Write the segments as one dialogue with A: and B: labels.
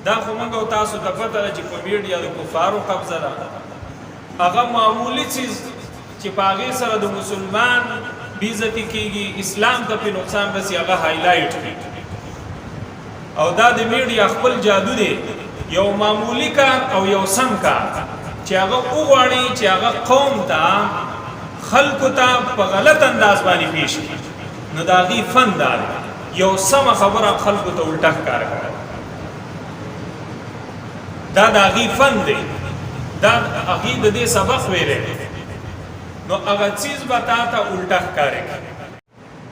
A: دا خو موږ او تاسو ته پته ده چې په میډیا د کفارو قبضه ده هغه معمولی چیز چې په هغې سره د مسلمان بېعزتي کېږي اسلام ته پې نقصان رسي هغه هایلایټ کړي او دا د میډیا خپل جادو دی یو معمولی کار او یو سم کار چې هغه وغواړي چې هغه قوم ته خلکو ته په غلط انداز باندې پیش کړي نو د هغې فن دا دی یو سمه خبره خلکو ته الټه ښکاره کړه دا د هغې فن دی دا هغې د دې سبق ویلی نو هغه چیز به تا ته الټه ښکارې کړي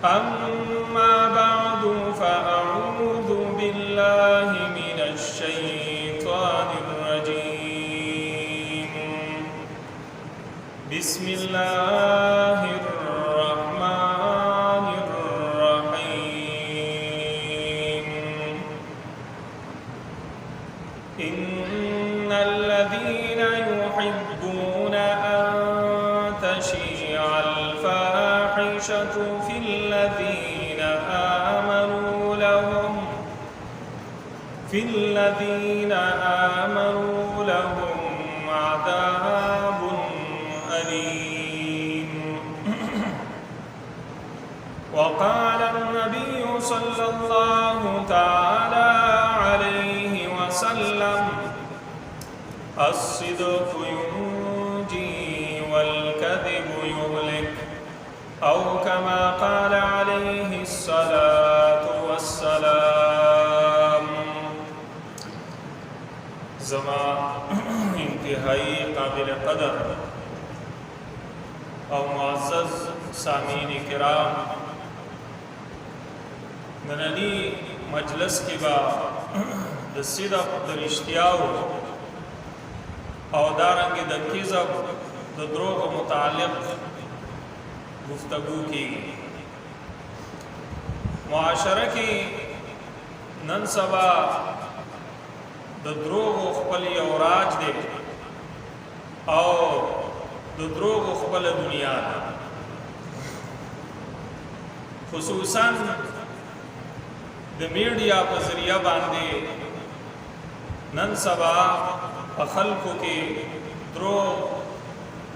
A: اما بعد فاعوذ بالله من الشیطان الرجیم بسم الله الرحمن الرحیم ان الذين يحبون ان تشيع الفاحشة في الذين آمنوا لهم عذاب أليم وقال النبي صلى الله تعالى عليه وسلم الصدق ينجي والكذب يهلك أو كما قال عليه الصلاة والسلام زما انتہائی قابل قدر او معزز سامعین کرام نننی مجلس کی با د صدق د رښتیاو او دارنګ د کذب د دروغ متعلق گفتگو کی معاشره کی نن سبا د دروغ خپل یو راج دی او د دروغ خپل دنیا ده خصوصا د میډیا په ذریعہ باندې نن سبا په خلکو کې دروغ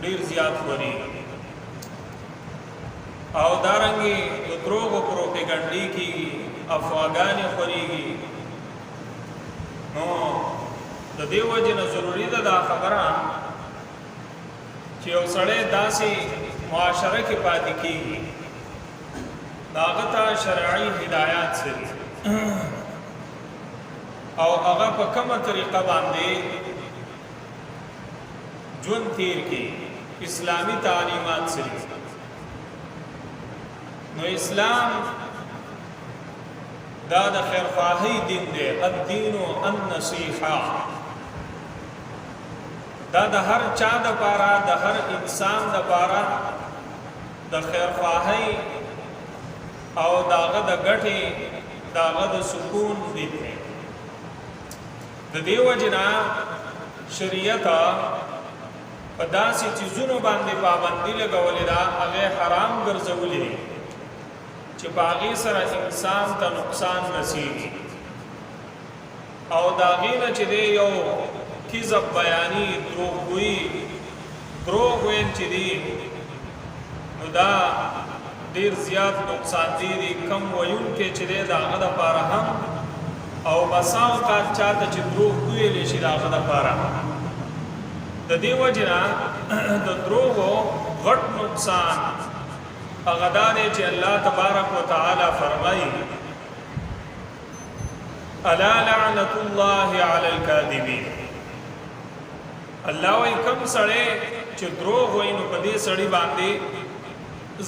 A: ډیر زیات وري او دارنګي د دروغ پروپاګاندا کی افواګانې خوريږي نو د دې وجه نه ضروری ده دا خبره چې یو سړی داسې معاشره کې پاتې کېږي هغه ته شرعي هدایات سره او هغه په کومه طریقه باندې ژوند تیر کې اسلامي تعلیمات سره نو اسلام دا د خیرخواهی دین دی الدین النصیحه دا د هر چا د پاره د هر انسان د پاره د خیرخواهی او داغه د ګټې داغه د سکون دی د دیو جنا شریعت په داسې چیزونو باندې پابندي لګولې ده هغه حرام ګرځولې چې باغی سره انسان ته نقصان رسیږي او داغې نه چې دی یو کذب بیانی دروغ ویل چې دی نو دا ډیر زیات نقصان دی کم ویونکي چې دی د هغه دپاره هم او بسا اوقات چاته چې دروغ ویلی شي د هغه دپاره د دې وجې نه د دروغو غټ نقصان هغه دا دی چې الله تبارک وتعالی فرمایي الا لعنت الله علی الکاذبین الله وایي کوم سړی چې دروغ وایي نو په دې سړي باندې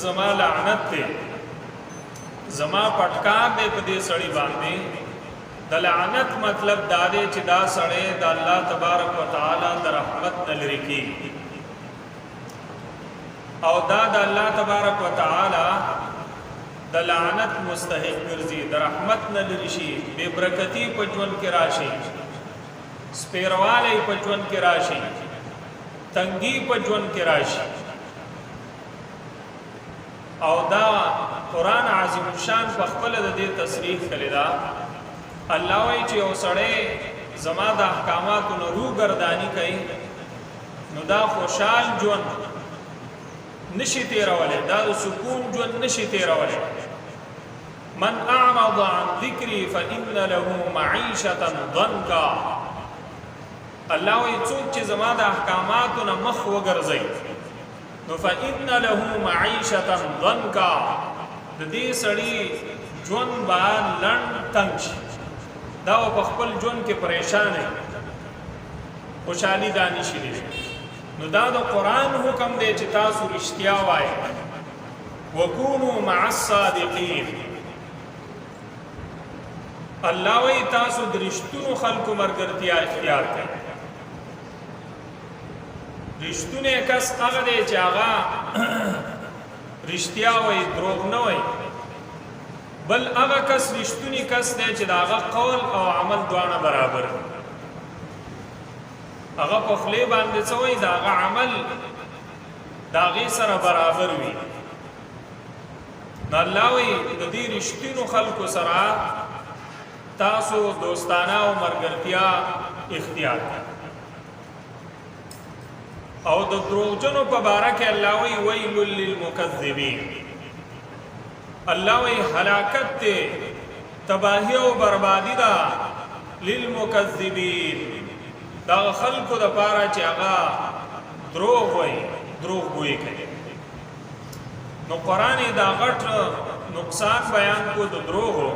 A: زما لعنت دی زما پټکار دی په دې سړي باندې د لعنت مطلب دا دی چې دا سړی د الله تبارک وتعالی د رحمت نه لرې کېږي او دا د الله تبارک وتعالی د لعنت مستحق ګرځي د رحمت نه لرې شي بے برکتی په ژوند کې راشي سپیروالی په ژوند کې راشي تنګي په ژوند کې راشي او دا قرآن عظیم الشان په خپل د دې تصریح کړی دا الله وايي چې یو سړی زما د احکاماتو نه روګرداني کوي نو دا خوشحال ژوند نشي تیرولی، دا د سکون ژوند نشي تیرولی. من اعرض عن ذکری فإن له معیشة ضنکا. الله وی څوک چې زما د احکاماتو نه مخ وګرځي نو فإن له معیشة ضنکا، د دې سړي ژوند به لنډ تنګ شي، دا په خپل ژوند کې پریشان دی، خوشحالي دا نشي دی. نو دا د قرآن حکم دی چې تاسو رښتیا وایئ. وکونوا مع الصادقین. الله وی تاسو د رښتونو خلکو ملګرتیا اختیار کړئ. رښتونی کس هغه دی چې هغه رښتیا وایي، دروغ نه وایي. بل هغه کس رښتونی کس دی چې د هغه قول او عمل دواړه برابر دي. هغه په خولې باندې څه وایي، د هغه عمل د هغې سره برابر وي. نو الله وایي د دې رښتینو خلکو سره تاسو دوستانه او ملګرتیا اختیار کړئ. او د دروغجنو په باره کې الله وایي ویل للمکذبین. الله وی هلاکت ته تباہی او بربادی دا للمکذبین، دا خلقو دا پارا چې هغه دروغ وی، دروغ گوئی کوي. نو قرآن دا غټ نقصان بیان کو د دروغو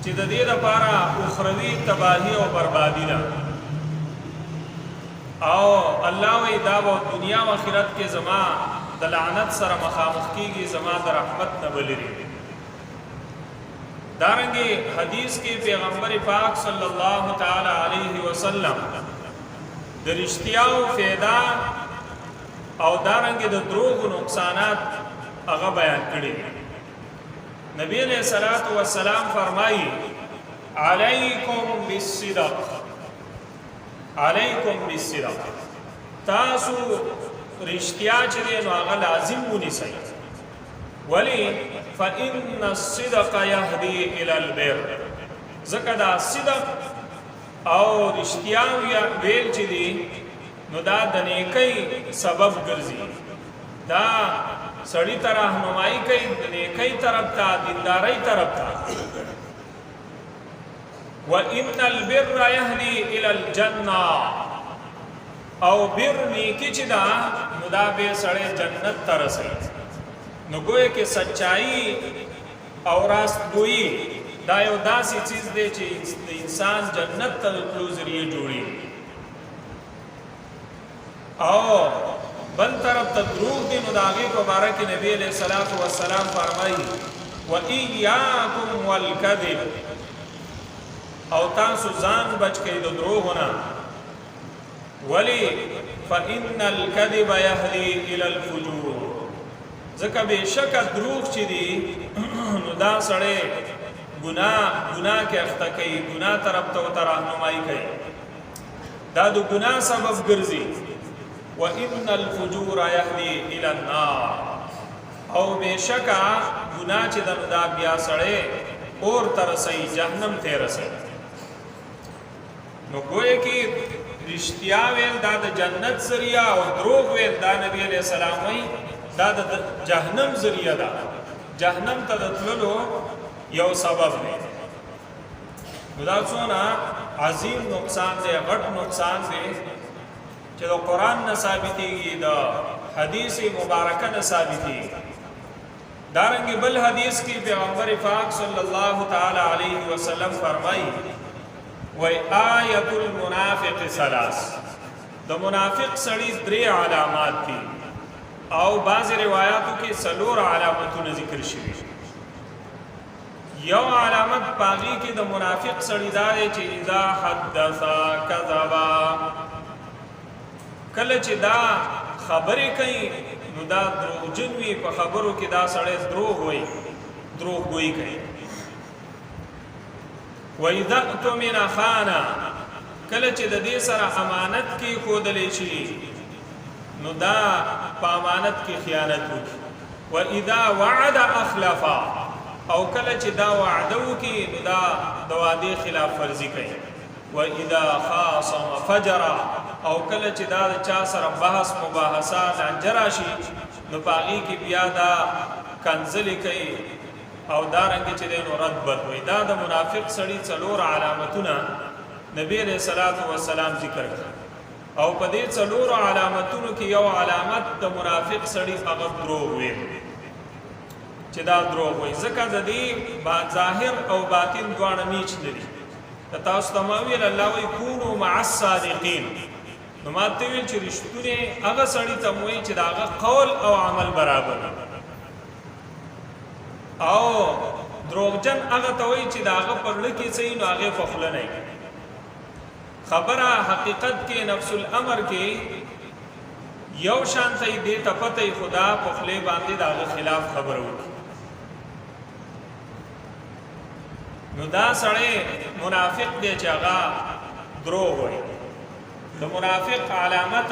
A: چې د دې دا پارا اخروی تباہی او بربادی دا. او الله وی دا به دنیا و آخرت کې زما د لعنت سره مخامخ کیږي، زما د رحمت نه بلري. دارنګه حدیث کې پیغمبر پاک صلی الله تعالی علیه وسلم د رښتیا او فایده او دارنګه د دروغ نقصانات هغه بیان کړي. نبی علیہ الصلوۃ والسلام فرمایي علیکم بالصدق، علیکم بالصدق. تاسو رښتیا چې دی نو هغه لازم ونیسئ. ولی فإن الصدق يهدي إلى البر. ځکه دا صدق او رښتیا ویل چې دی نو دا د نیکۍ سبب ګرځي، دا سړی ته راهنمایي کوي د نیکۍ طرف ته، دیندارۍ طرف ته. وإن البر يهدي إلى الجنة. او بر نیکی چې دا نو دا به سړی جنت ته رسوي. نو گویا کې سچائی او راستګویي دا یو داسې چیز دی چې د انسان جنت ته تلو ذریعہ جوړي. او بل طرف ته دروغ دی نو د هغې په باره کې نبی علیہ الصلوۃ والسلام فرمایي وإیاکم والکذب. او تاسو ځان بچ کړئ د دروغو نه. ولی فإن الكذب يهدي إلى الفجور. ځکه بېشکه دروغ چې دي نو دا سړی ګناه کې اخته کوي، ګناه طرف ته ورته راهنمایي کوي، دا د ګناه سبب ګرځي. وإن الفجور يهدي إلى النار. او بېشکه ګناه چې دا بیا سړی اور ته رسوي، جهنم ته رسوي. نو گویا کې رښتیا ویل دا د جنت ذریعہ او دروغ ویل دا نبی علیہ السلام وی دا د جهنم ذریعہ دا، جهنم ته د تللو یو سبب دی. نو دا څونه عظیم نقصان دی، غټ نقصان دی چې د قرآن نه ثابتېږي، د حدیث مبارکه نه ثابتېږي. دارنګه بل حدیث کې پیغمبر پاک صلی الله تعالی علیه وسلم فرمایي وی آیت المنافق ثلاث. د منافق سړي درې علامات دي او بعض روایاتو کې څلور علامتونه ذکر شوي. یو علامت پاغي کې د منافق سړي دا دی چې اذا حدث كذب. کله چې دا خبرې کوي نو دا دروغجن وي، په خبرو کې دا سړی دروغ وایي، دروغ گویي کوي. وَإِذَا اؤْتُمِنَ خَانَ. کله چې د دې سره امانت کې ښودلی شي نو دا په امانت کې خیانت وکړي. وَإِذَا وَعَدَ أَخْلَفَ. او کله چې دا وعده وکړي نو دا د وعدې خلاف ورزي کوي. واذا خاصم فجر او کله چې دا چا سره بحث مباحثه لنجرا شي نو پاغي کې بیا دا کنزلی کوي او دارنګ چې دین رد بد وي. دا د منافق سړی څلور علامتونه نبی علیہ الصلوۃ والسلام ذکر کړ او په دې څلور علامتونو کې یو علامت د منافق سړی هغه دروغ وي چې دا دروغ وي ځکه د دې با ظاهر او باطن دواړه میچ لري. تاسو ته ویل الله وی کونوا مع الصادقین نو ماته ویل چې رښتونه هغه سړی ته وایي چې دا هغه قول او عمل برابر او دروغجن هغه ته وایي چې دا هغه پر لکه صحیح نو هغه فخله نه خبره حقیقت کې نفس الامر کې یو شان ته دې ته پته خدا په خله باندې دا خلاف خبره وکړي نو دا سړی منافق دی چې هغه دروغ وایي. د منافق علامت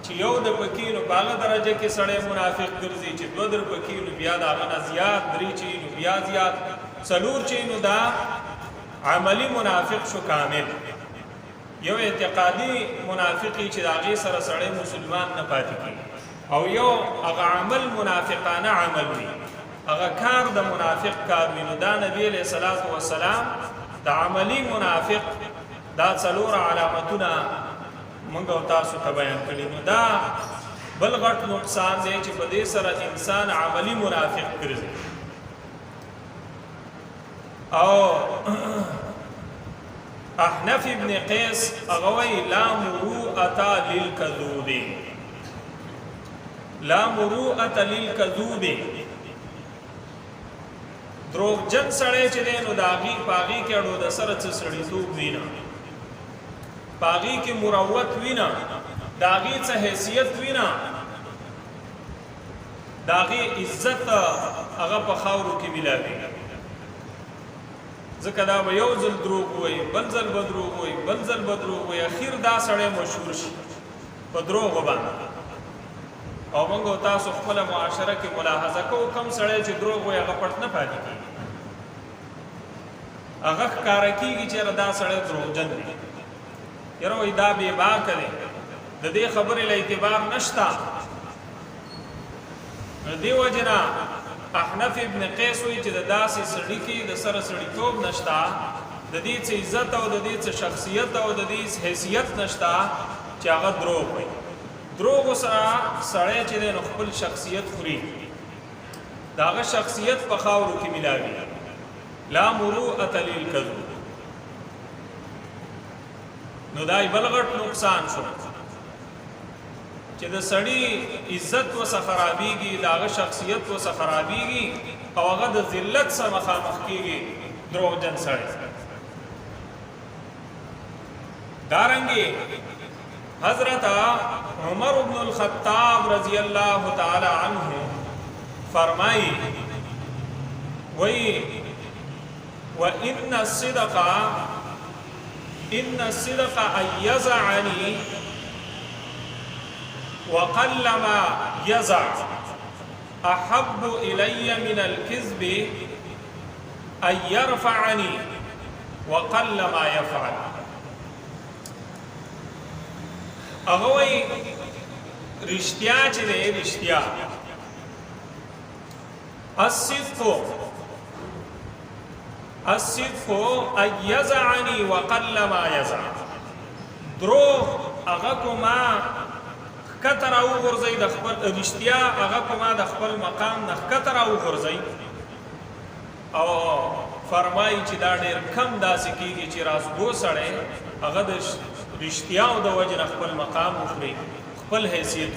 A: چې یو د پکینو بالا درجه کې سړی منافق ګرځي چې دو در پکینو بیا دا غنا زیات درې چې نو بیا زیات څلور چې نو دا عملی منافق شو کامل. یو اعتقادي منافقی چې داغه سره سړی مسلمان نه پاتې کی او یو هغه عمل منافقانه عمل وي هغه کار د منافق کار وي. نو دا نبی علیہ الصلوۃ والسلام د عملی منافق دا څلور علامتونه موږ تاسو ته بیان کړي. نو دا بل غټ نقصان دی چې په دې سره انسان عملی منافق ګرځي. او احنف ابن قیس اغوی لا مروءة للکذوب لا مروءة للکذوب دروغ جن سړی چې دی نو داغي پاغي کې اړو د سره څه سړی توب وینا پاغي کې مروت وینا داغي څه حیثیت وینا داغي عزت هغه په خاورو کې ملاوي. ځکه دا به یو ځل دروغ وایي بل ځل به دروغ وایي بل ځل به دروغ وایي اخیر دا سړی مشهور شي په دروغ باندې. او موږ تاسو خپل معاشره کې ملاحظه کوو کم سړی چې دروغ وایي هغه پټ نه پاتې کېږي هغه ښکاره کېږي چې دا سړی دروغجن دی یاره وایي دا بې باکه دی د دې خبرې له اعتبار نشته. دې وجې نه احنف ابن قیس وی چې د داسې سړي کې د سره سړیتوب نشتا د دې څه عزت او د دې څه شخصیت او د دې حیثیت نشتا چې هغه دروغ وي. دروغ سره سړی چې د خپل شخصیت خوري داغه شخصیت په خاورو کې ملاوي. لا مروءة للکذب نو دای بل غټ نقصان شو چې د سړی عزت وسه خرابېږي داغه شخصیت وسه خرابېږي او هغه د ذلت سره مخامخ کېږي دروغجن سړی. دارنګي حضرت عمر بن الخطاب رضی الله تعالی عنہ فرمایي وی وان الصدق ان يزعني وقلما يزع احب الي من الكذب ان يرفعني وقلما يفعل. اغوی رشتیا چې دی رشتیا الصدق ان يزعني وقلما يزع دروغ هغه کوما کتر او غرزي د خپل رشتیا هغه کوما د خپل مقام نه کتر او غرزي او فرمایي چې دا ډېر کم داسې کیږي چې راز بو سړی هغه د رشتیا او د وجه خپل مقام وخوري خپل حیثیت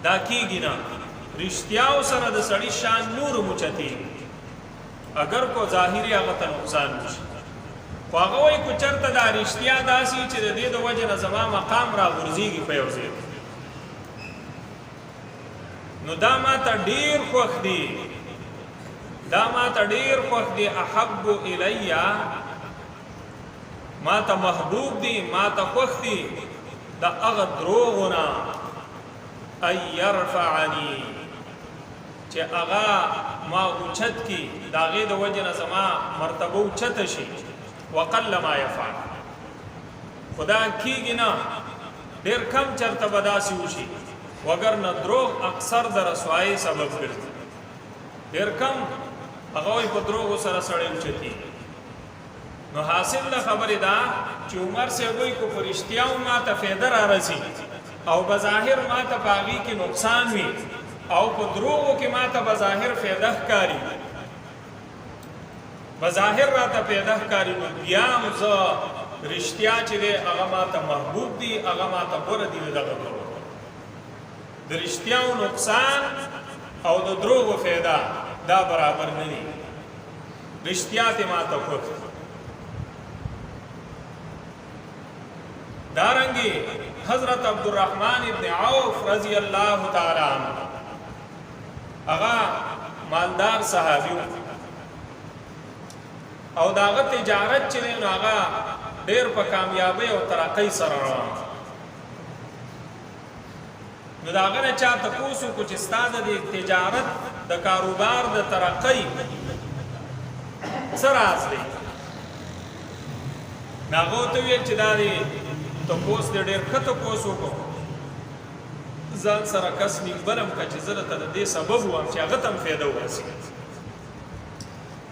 A: دا کیږي نه. رشتیا سره د سړی شان نور موچتی اگر کو ظاهری هغه ته نقصان نشي خو هغه وایي کو چرته دا رشتیا داسي چې د دې د وجه نه زما مقام را غورځيږي په یو ځای نو دا ما ته ډیر خوښ دي احب الیا ما ته محبوب دي ما ته خوښ دي دا هغه دروغونه ای يرفعني چې هغه ما اوچت کی داغه د وجه نه زما مرتبه اوچت شي وقل ما يفعل. خدا کیږي نه، ډېر کم چرته به داسې وشي، وګرنه دروغ اکثر د رسوایۍ سبب ګرځي. ډېر کم هغه وایي په دروغو سره سړی اوچتېږي. نو حاصل د خبرې دا چې عمر صاحب وایي که په رښتیا ما ته فایده را رسي او بظاهر ما ته په هغې کې نقصان وي او په دروغو کې ما ته بظاهر فایده ښکاري، بظاهر را ته فایده ښکاري، نو بیا هم زه رښتیا چې دی هغه ما ته محبوب دي، هغه ما ته غوره دي د دغه دروغو. د رښتیاو نقصان او د دروغو فایده دا برابر نه دي. رښتیا ته ما ته خوښ. دارنګې حضرت عبدالرحمن ابن عوف رضی الله تعالی عنہ هغه مالدار صحابي او داغه تجارت چې نو هغه ډېر په کامیابی او ترقۍ سره روان. نو داغه نه چا تاسو کو چې ستاسو د تجارت د کاروبار د ترقۍ سره اصلي ناغو ته وی چې دا دی تاسو د ډېر خطو پوسو کو ځان سره کس نیولم که چې زه ته د دې سبب وم چې هغه ته هم فایده ورسېږي،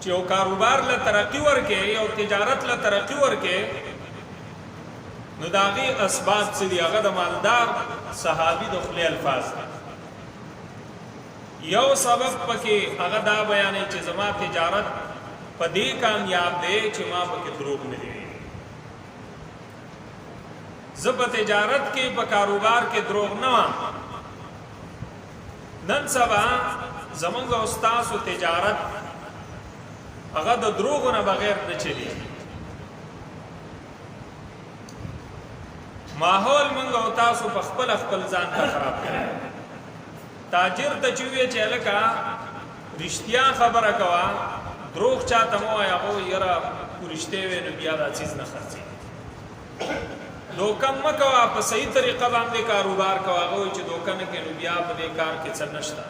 A: چې یو کاروبار له ترقي ورکې یو تجارت له ترقي ورکې، نو د هغې اسباب څه دي؟ هغه د مالدار صحابي د خولې الفاظ دي. یو سبب پکې هغه دا بیانوي چې زما تجارت په دې کامیاب دی چې ما پکې دروغ نه دی. زه په تجارت کې په کاروبار کې دروغ نه وم. نن سبا زمونږ او ستاسو تجارت هغه د دروغو نه بغیر نه چلیږي. ماحول مونږ او تاسو په خپل خپل ځان ته خراب کړی. تاجر ته چې ویې چې هلکه رښتیا خبره کوه، دروغ چاته مه وایه، هغه وایي یاره رښتیا وی نو بیا دا څیز نه خرڅېږي. دوکه مه کوه، په صحیح طریقه باندې کاروبار کوه. هغه وایي چې دوکه نه کوې نو بیا په دې کار کې څه نشته.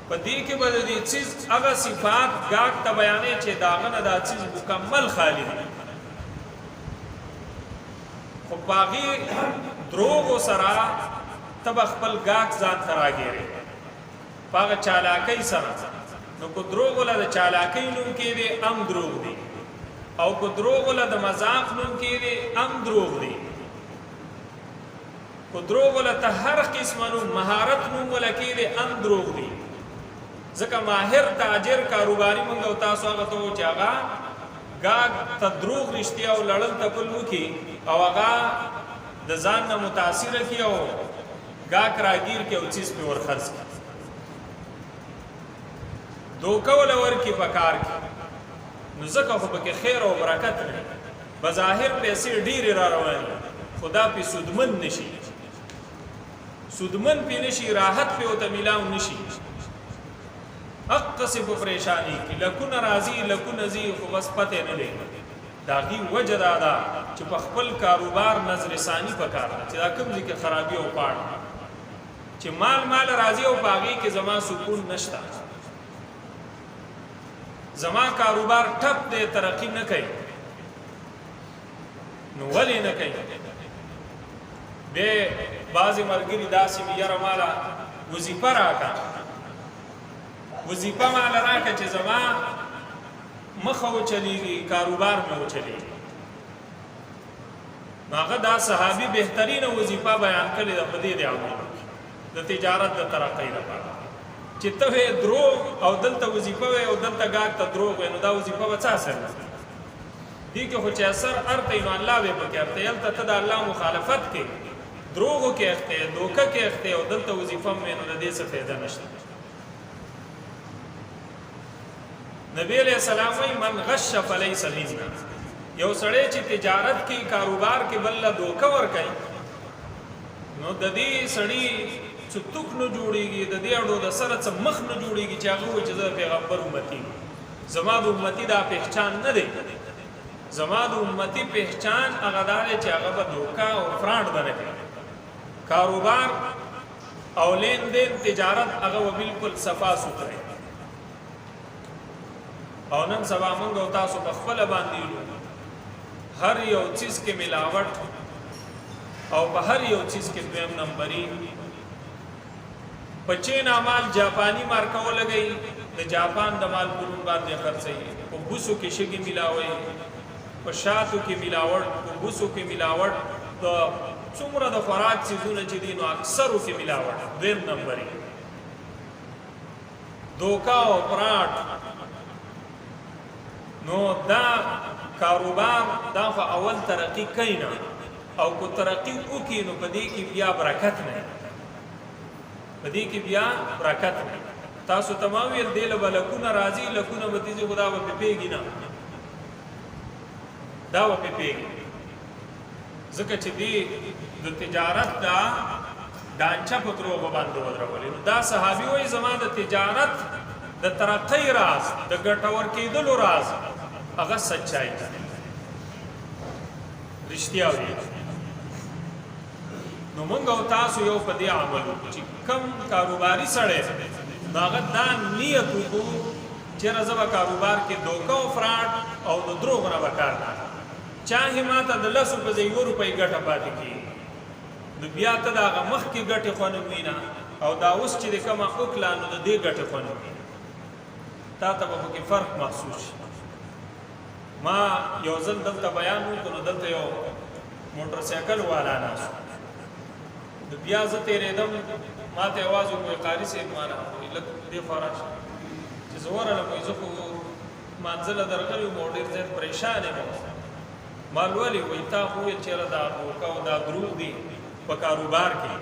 A: په دې کې به د دې څیز هغه صفات ګاګ ته بیانې چې د هغه نه دا څیز مکمل خالي دی، خو په هغې دروغو سره ته به خپل ګاګ ځان ته راګیرې په هغه چالاکۍ سره. نو که دروغو له د چالاکۍ نوم کېدی هم دروغ دی، او که دروغو له د مذاق نوم کېدی هم دروغ دی، که دروغو له ته هر قسمه نوم مهارت نوم وله کېدی هم دروغ دی. ځکه ماهر تاجر کاروباري مونږ او تاسو هغه ته وو چې هغه ګاګ ته دروغ رښتیا او لړل ته پل وکړي او هغه د ځان نه متاثره کړي او ګاګ راګیر کړي او څیز پې ورخرڅ کړي. دوکه وله ورکړي په کار کې، نو ځکه خو پکې خیر او برکت نه، بظاهر پیسې ډېرې را روانې، خو دا پې سودمن نه شي، سودمن پې نه شي، راحت پې ورته میلاو نه شي. اقصی په پریشانی کې لکونه راځي لکونه ځي، خو بس پته نه لګي. د هغې وجه دا ده چې په خپل کاروبار نظر ثاني پکار ده چې دا کوم ځای کې خرابي او پاړ چې مال راځي او په هغې کې زما سکون نشته، زما کاروبار ټپ دی، ترقي نه کوي. نو ولې نه کوي؟ بیا بعضې ملګري داسې وي یاره ماله وظیفه راکړه، وظیفه ماله راکړه چې زما مخه وچلیږي، کاروبار مې وچلیږي. نو هغه دا صحابي بهترینه وظیفه بیان کړې ده په دې عملونو د تجارت د ترقۍ لپاره چې ته وې دروغ او دلته وظیفه وې او دلته ګاګ ته دروغ وې، نو دا وظیفه به څه اثر لري؟ دې کې خو چې اثر ارته نو الله به پکې ارته، هلته ته د الله مخالفت کې دروغو کې اخته، دوکه کې اخته او دلته وظیفه مې نو د دې څه فایده نشته. نبی علیہ السلام وی من غش فلیس منا. یو سړی چې تجارت کې کاروبار کې بل له دوکه ورکوي، نو د دې سړي څه توک نه جوړېږي، د دې اړو د سره څه مخ نه جوړېږي چې هغه وایي چې زه پیغمبر امتي یم. زما د امتي دا پہچان نه دی، زما د امتي پہچان هغه دا دی چې هغه به دوکه او فراډ به نه کوي. کاروبار او لین دین تجارت هغه به بالکل صفا ستھرا. او نن سبا موږ او تاسو په خپل باندې هر یو چیز کې ملاوټ او په هر یو چیز کې دویم نمبري په چین مال جاپانی مارکه ولګي د جاپان د مال په نوم باندې خرڅي او بوسو کې شګي ملاوي په شاتو کې ملاوټ په بوسو کې ملاوټ د څومره د خوراک چیزونه چې دي نو اکثرو کې ملاوټ دویم نمبري دوکا او پراټ نو دا کاروبار دا خو اول ترقی کینا او کو ترقی وکي نو پدې کې بیا برکت نه پدې کې بیا برکت نه تاسو تماوی دل بلکونه راضی لکونه متیزه خدا و پیږي نه دا و پیږي ځکه چې دی د تجارت دا دانچا پترو باندې ودرولې دا صحابي وای زما د تجارت د ترقی راز د ګټور کېدلو راز هغه سچای رښتیا وي نو موږ او تاسو یو په دې عمل چې کم کاروباري سره داغه دا نیت وکړو چې راځه کاروبار کې دوکا او فراډ او د دروغ نه وکړ چاهي ماته د 100 روپۍ روپۍ ګټه پاتې کی نو بیا ته دا مخ کې ګټه خونه وینا او دا اوس چې کومه اوکلانو د دې ګټه خونه تا ته په کې فرق محسوس ما یو ځل دلته بیان وکړو دلته یو موټر سایکل والا ناس د بیا زه تیرې دم ما ته आवाज وکړ قاری سي مانا لکه دې فراش چې زوره له کوزو منزل درغلی موډر زه پریشان یم مالوالي وای تا خو چیرې دا او دا دروغ دي په کاروبار کې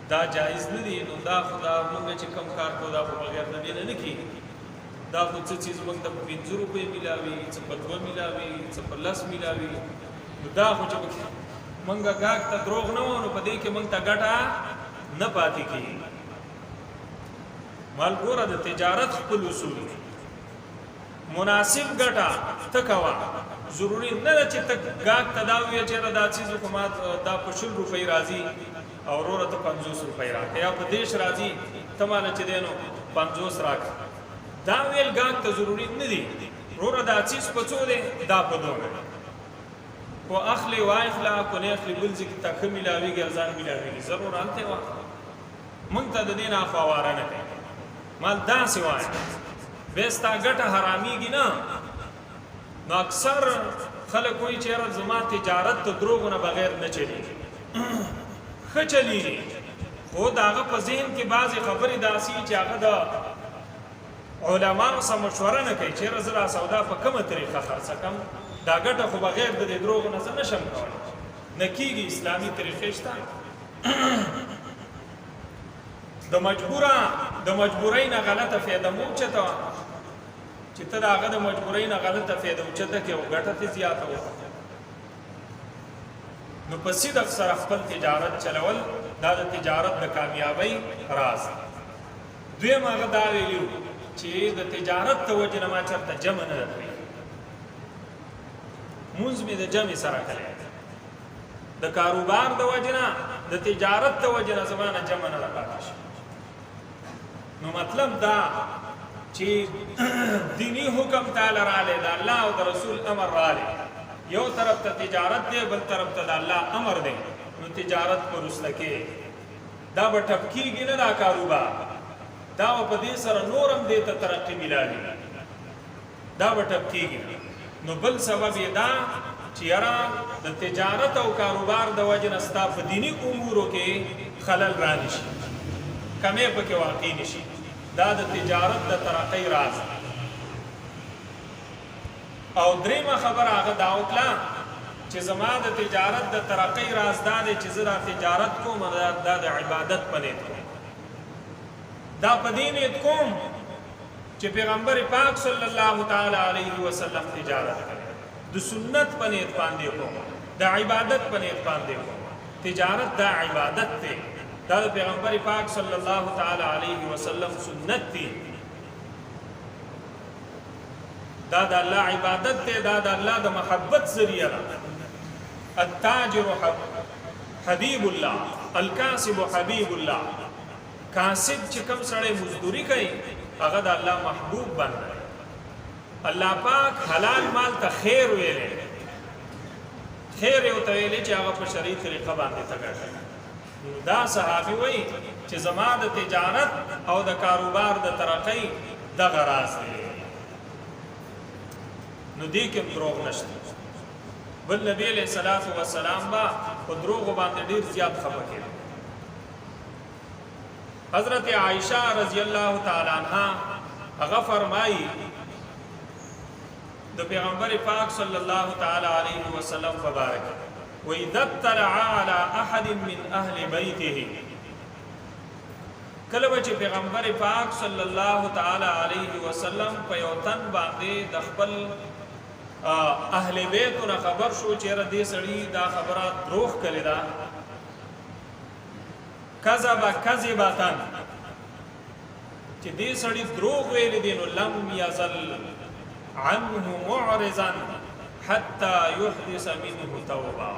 A: دا جایز نه دي نو دا خدا موږ چې کم کار کوو دا په بغیر د دې نه کی دا خو څه چیز موږ د 50 روپۍ ملاوي څه په 2 ملاوي څه په 10 ملاوي دا خو چې موږ غاګ ته دروغ نه ونه په دې کې موږ ته ګټه نه پاتې کی مال ګوره د تجارت خپل اصول مناسب ګټه تکوا ضروری نه چې تک غاګ تداوی چې دا چیز حکومت دا په 100 روپۍ راځي او ورته 50 روپۍ راکې یا په دیش راځي تماله چې دینو 50 راک دا ویل غاګ ته ضروری نه دي ورته دا چیز په څو دي دا په دوه کو اخلي واخلا کو نه اخلي بل ځکه تک ملاوي ګرځان ملاوي ضرور انته وا مونږ ته د دینه فواره نه کوي مال دا سوای بستا ګټه حراميږي نه نو اکثر خلک وایي چې زما تجارت ته دروغونه بغیر نه چلی خچلی خو داغه په ذهن کې بعضی خبرې داسي چې هغه د علماء سره مشوره نه کوي چې زرا سودا په کومه طریقه خرڅ کم دا ګټه خو بغیر د دروغ نه نشم کولای نکیږي اسلامي طریقې شته د مجبورین غلطه فایده مو چته چې ته داغه د مجبورین غلطه فایده او چته کې او ګټه ته زیاته و نو په صدق سره خپل تجارت چلول دا د تجارت د کامیابی راز دوی ماغه دا ویلو چې د تجارت توجه نه ما چرته جمع نه کوي مونږ می د جمع سره کوي د کاروبار د وجنه د تجارت د وجنه زمانه جمع نه راځي نو مطلب دا چې دینی حکم تعالی را لید الله او رسول امر را لید یو طرف ته تجارت دی بل طرف ته الله امر دی نو تجارت پر وسلکه دا به ټپکیږي نه دا کاروبار دا په دې سره نورم دې ته ترقی ملالي دا به ټپکیږي نو بل سبب دا چې یاره د تجارت او کاروبار د وجه نستا په دینی امورو کې خلل را نشي کمې پکې واقع نشي دا د تجارت د ترقی راز او دریمه خبر هغه دا وکړه چې زما د تجارت د ترقی راز دا دی چې زه د تجارت کوم دا د عبادت په نیت کوم دا په دې نیت کوم چې پیغمبر پاک صلی الله تعالی علیه وسلم تجارت کوي د سنت په نیت باندې کوم د عبادت په نیت باندې کوم تجارت دا عبادت دی دا پیغمبر پاک صلی الله تعالی علیه وسلم سنت دی دا د الله عبادت دی دا د الله د محبت ذریعہ التاجر حبیب الله الکاسب حبیب الله کاسب چې کوم سړی مزدوری کوي هغه د الله محبوب باندې الله پاک حلال مال ته خیر ویلې، خیر یو ته ویلې چې هغه په شرعي طریقه باندې تګړه. دا صحابي وایي چې زما د تجارت او د کاروبار د ترقۍ دغه راز دی. نو دې کې دروغ نشته. بل نبی علیہ الصلوۃ والسلام با په دروغ باندې ډیر زیات خبر کړي. حضرت عائشہ رضی الله تعالی عنها هغه فرمایي د پیغمبر پاک صلی الله تعالی علیه وسلم مبارک و اذا اطلع على احد من اهل بيته، کله چې پیغمبر پاک صلی الله تعالی علیه وسلم په یو تن باندې د خپل اهل بیتونه خبر شو چې را دې سړی دا خبره دروغ کړی دا، کذب کذبتن چې دې سړی دروغ ویل دي، نو لم یزل عنه معرضا حتى يحدث منه توبه.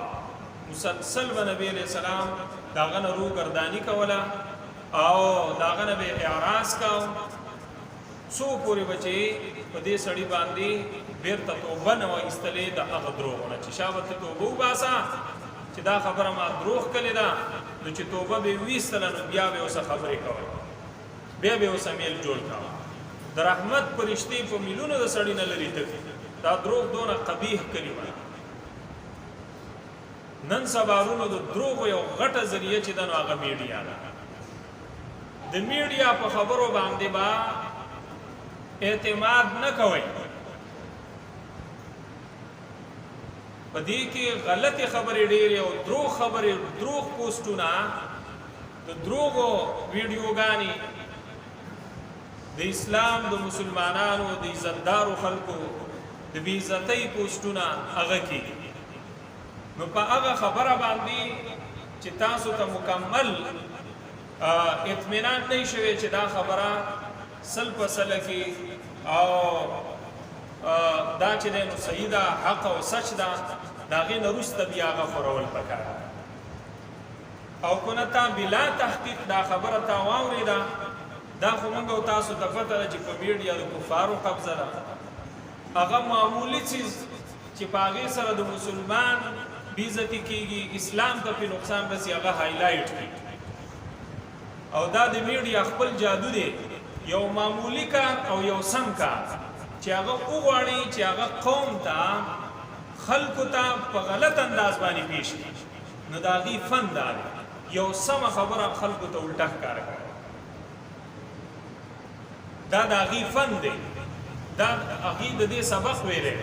A: مسلسل نبی علیہ السلام داغه نه رو گردانی کوله او داغه نه به اعراض کاو، سو پوری بچي په دې سړی باندې بیرته توبه نه وایستلې د هغه دروغونه چې شابت توبه وباسا چې دا خبره ما دروغ کړې ده، نو چې توبه به ویستل نو بیا به اوسه خبرې کوي، بیا به اوسه میل جوړ کاوه. د رحمت پرشتي په میلونو د سړی نه لري ته دا دروغ دونه قبیح کلمه. نن سبارونو د دروغ یو غټه ذریعہ چې دنو هغه میډیا ده. د میډیا په خبرو باندې با اعتماد نه کوي، په دې کې غلطي خبرې ډېرې او دروغ خبرې، دروغ پوسټونه، د دروغو ویډیوګانې د اسلام د مسلمانانو د عزتدارو خلکو د بې عزتۍ پوسټونه هغه کې. نو په هغه خبره باندې چې تاسو ته مکمل اطمینان نه شوي چې دا خبره سل په سله کې او دا چې نو صحیح ده، حق او سچ ده، د هغې نه وروسته بیا هغه خورول پکار. او کنه تا بلا تحقیق دا خبره تا واورېده، دا خو موږ او تاسو ته پته ده چې په میډیا د کفارو قبضه ده. هغه معمولي څیز چې په هغې سره د مسلمان بېعزتي کېږي، اسلام ته پې نقصان رسي، هغه هایلایټ کړي. او دا د میډیا خپل جادو دی، یو معمولی کار او یو سم کار چې هغه وغواړي چې هغه قوم ته خلکو ته په غلط انداز باندې پیش کړي، نو د هغې فن دا دی یو سمه خبره خلکو ته الټه ښکاره کړي. دا د هغې فن دی، دا هغې د دې سبق ویلی،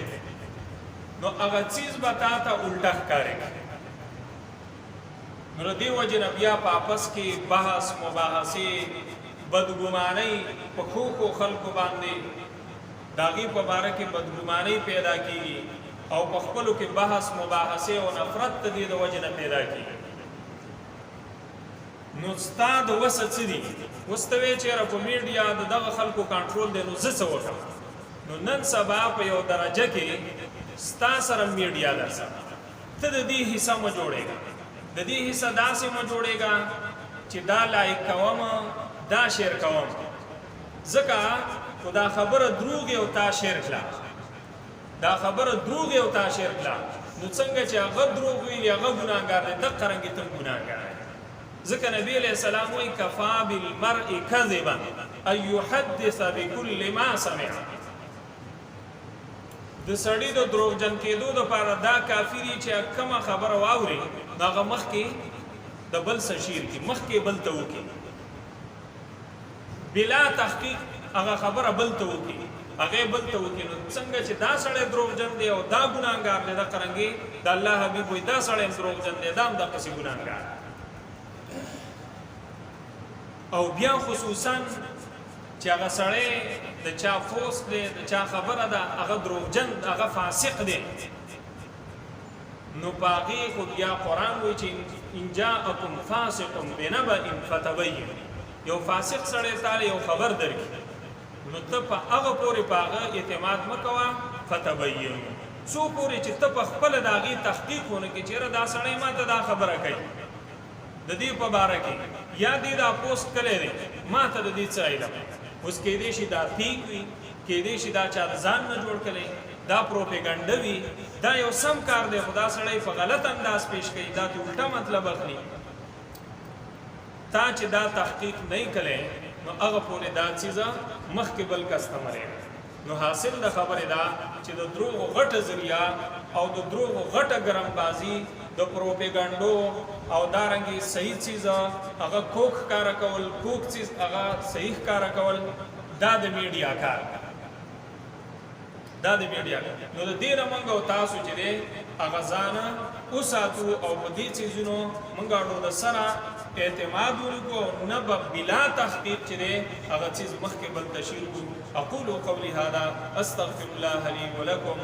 A: نو هغه څیز به تا ته الټه ښکارې کړي. نو د دې وجې نه بیا په آپس کې بحث مباحثې بدګمانۍ په ښو خلکو باندې د هغې په باره کې بدګمانۍ پیدا کېږي او په خپلو کې بحث مباحثې او نفرت د دې د وجې نه پیدا کېږي. نو ستا د وسه څه دي؟ اوس ته وایې چېرې په میډیا د دغه خلکو کنټرول دی، نو زه څه وکړم؟ نو نن سبا په یو درجه کې ستا سره میډیا ده، ته د دې حصه مه جوړېږه، د دې حصه داسې مه جوړېږه چې دا لایک کوم، دا شیر کوم، ځکه خو دا خبره دروغ او تا شیر کړه، دا خبره دروغ او تا شیر کړه، نو څنګه چې هغه دروغ ویلي هغه ګناهګار دی، دقه رنګې ته ګناهګار دی. ځکه نبی علیہ السلام وایي کفا بالمرء کذبا ان یحدث بکل ما سمع. د سړي د دروغجن کېدو دپاره دا کافي دي چې کومه خبره واوري نو هغه مخکې د بل څه شیر کړي، مخکې بل ته وکړي، بلا تحقیق هغه خبره بل ته وکړي، هغې بل ته وکړي. نو څنګه چې دا سړی دروغجن دی او دا ګناهګار دی، دقه رنګې د الله حبیب وایي دا سړی هم دروغجن دی، دا هم دقسې ګناهګار. او بیا خصوصا چې هغه سړی د چا فوس دی، د چا خبره ده، هغه دروغجن، هغه فاسق دی، نو په هغې خو بیا قرآن وایي چې ان جاءکم فاسق بنبأ فتبین، یو فاسق سړی تاله یو خبر درکړي، نو ته په هغه پورې په هغه اعتماد مه کوه، فتبین، څو پورې چې ته په خپله د هغې تحقیق ونه کړې چېرې دا سړی ما ته دا خبره کوي د دې په باره کې، یا دې دا پوسټ کړی دی ما ته د دې څه علم. اوس کېدای شي دا فیک وي، کې دې شي دا چا د ځان نه جوړ کړي دا پروپاګاندا وي دا یو سم کار دی خدا سړی په غلط انداز پیش کوي دا ته الټا مطلب اخلي تا چې دا تحقیق نه کړي نو هغه پورې دا چیزه مخکې بل کستمره نو حاصل د خبره دا چې د دروغ غټه ذریعہ او د دروغ غټه ګرم بازی د پروپاګاندا او دارنګي صحیح چیز هغه کوک کار کول کوک چیز هغه صحیح کار کول دا د میډیا کار دا د میډیا نو د دې رمنګ او تاسو چې دې هغه ځان اوساتو او په دې چیزونو منګاړو د سره اعتماد ورکو نه بلا تحقیق چې دې هغه چیز مخکې بل تشیر کو اقول قولي هذا استغفر الله لي ولكم